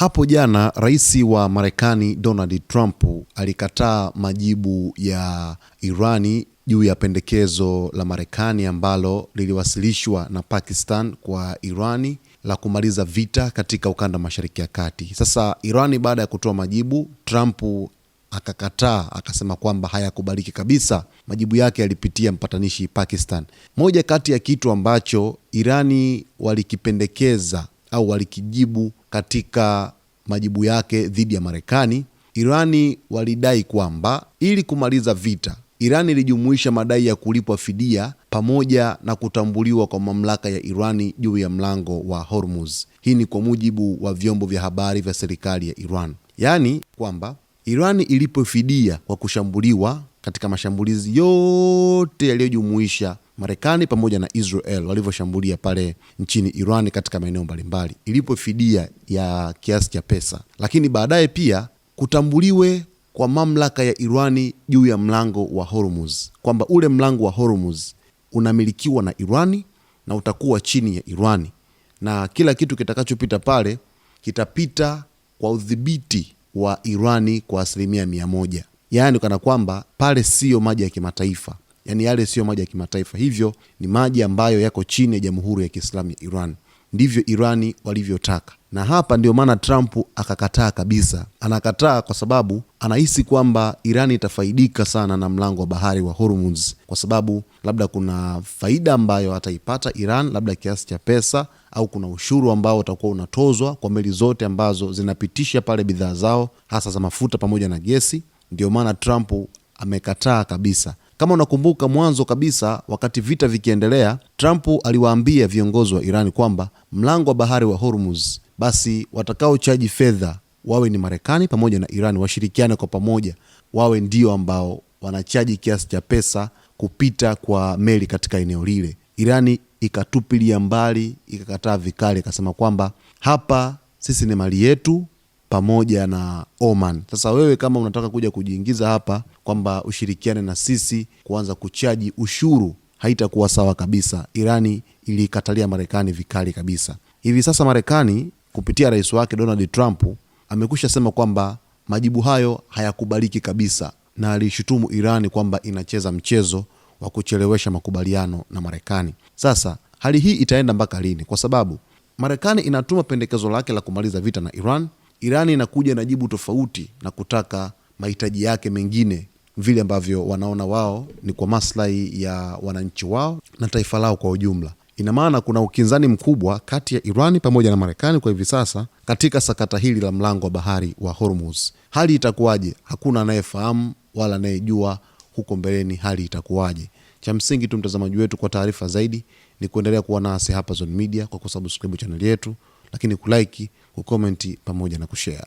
Hapo jana rais wa Marekani Donald Trump alikataa majibu ya Irani juu ya pendekezo la Marekani ambalo liliwasilishwa na Pakistan kwa Irani la kumaliza vita katika ukanda Mashariki ya Kati. Sasa Irani baada ya kutoa majibu, Trump akakataa, akasema kwamba hayakubaliki kabisa. Majibu yake yalipitia mpatanishi Pakistan. Moja kati ya kitu ambacho Irani walikipendekeza au walikijibu katika majibu yake dhidi ya Marekani, Irani walidai kwamba ili kumaliza vita, Irani ilijumuisha madai ya kulipwa fidia pamoja na kutambuliwa kwa mamlaka ya Irani juu ya mlango wa Hormuz. Hii ni kwa mujibu wa vyombo vya habari vya serikali ya Iran. Yaani kwamba Irani ilipwe fidia kwa kushambuliwa katika mashambulizi yote yaliyojumuisha Marekani pamoja na Israel walivyoshambulia pale nchini Iran katika maeneo mbalimbali. Ilipwe fidia ya kiasi cha pesa. Lakini baadaye pia kutambuliwe kwa mamlaka ya Irani juu ya mlango wa Hormuz, kwamba ule mlango wa Hormuz unamilikiwa na Irani na utakuwa chini ya Irani, na kila kitu kitakachopita pale kitapita kwa udhibiti wa Irani kwa 100%. Yaani kana kwamba pale sio maji ya kimataifa, yaani yale sio maji ya kimataifa, hivyo ni maji ambayo yako chini ya Jamhuri ya Kiislamu ya Iran. Ndivyo Irani walivyotaka, na hapa ndio maana Trump akakataa kabisa. Anakataa kwa sababu anahisi kwamba Irani itafaidika sana na mlango wa bahari wa Hormuz, kwa sababu labda kuna faida ambayo ataipata Iran, labda kiasi cha pesa, au kuna ushuru ambao utakuwa unatozwa kwa meli zote ambazo zinapitisha pale bidhaa zao, hasa za mafuta pamoja na gesi. Ndio maana Trump amekataa kabisa. Kama unakumbuka mwanzo kabisa, wakati vita vikiendelea, Trump aliwaambia viongozi wa Irani kwamba mlango wa bahari wa Hormuz, basi watakao chaji fedha wawe ni Marekani pamoja na Irani, washirikiane kwa pamoja, wawe ndio ambao wanachaji kiasi cha pesa kupita kwa meli katika eneo lile. Irani ikatupilia mbali, ikakataa vikali, ikasema kwamba hapa sisi ni mali yetu pamoja na Oman. Sasa wewe kama unataka kuja kujiingiza hapa kwamba ushirikiane na sisi kuanza kuchaji ushuru, haitakuwa sawa kabisa. Irani ilikatalia Marekani vikali kabisa. Hivi sasa Marekani kupitia rais wake Donald Trump amekwisha sema kwamba majibu hayo hayakubaliki kabisa, na alishutumu Irani kwamba inacheza mchezo wa kuchelewesha makubaliano na Marekani. Sasa hali hii itaenda mpaka lini? Kwa sababu Marekani inatuma pendekezo lake la kumaliza vita na Iran, Irani inakuja na jibu tofauti na kutaka mahitaji yake mengine, vile ambavyo wanaona wao ni kwa maslahi ya wananchi wao na taifa lao kwa ujumla. Ina maana kuna ukinzani mkubwa kati ya Irani pamoja na Marekani kwa hivi sasa katika sakata hili la mlango wa bahari wa Hormuz. Hali itakuwaje? Hakuna anayefahamu wala anayejua huko mbeleni hali itakuwaje. Cha msingi tu, mtazamaji wetu, kwa taarifa zaidi ni kuendelea kuwa nasi hapa Zone Media kwa kusubscribe channel yetu, lakini kulike, kucomment pamoja na kushare.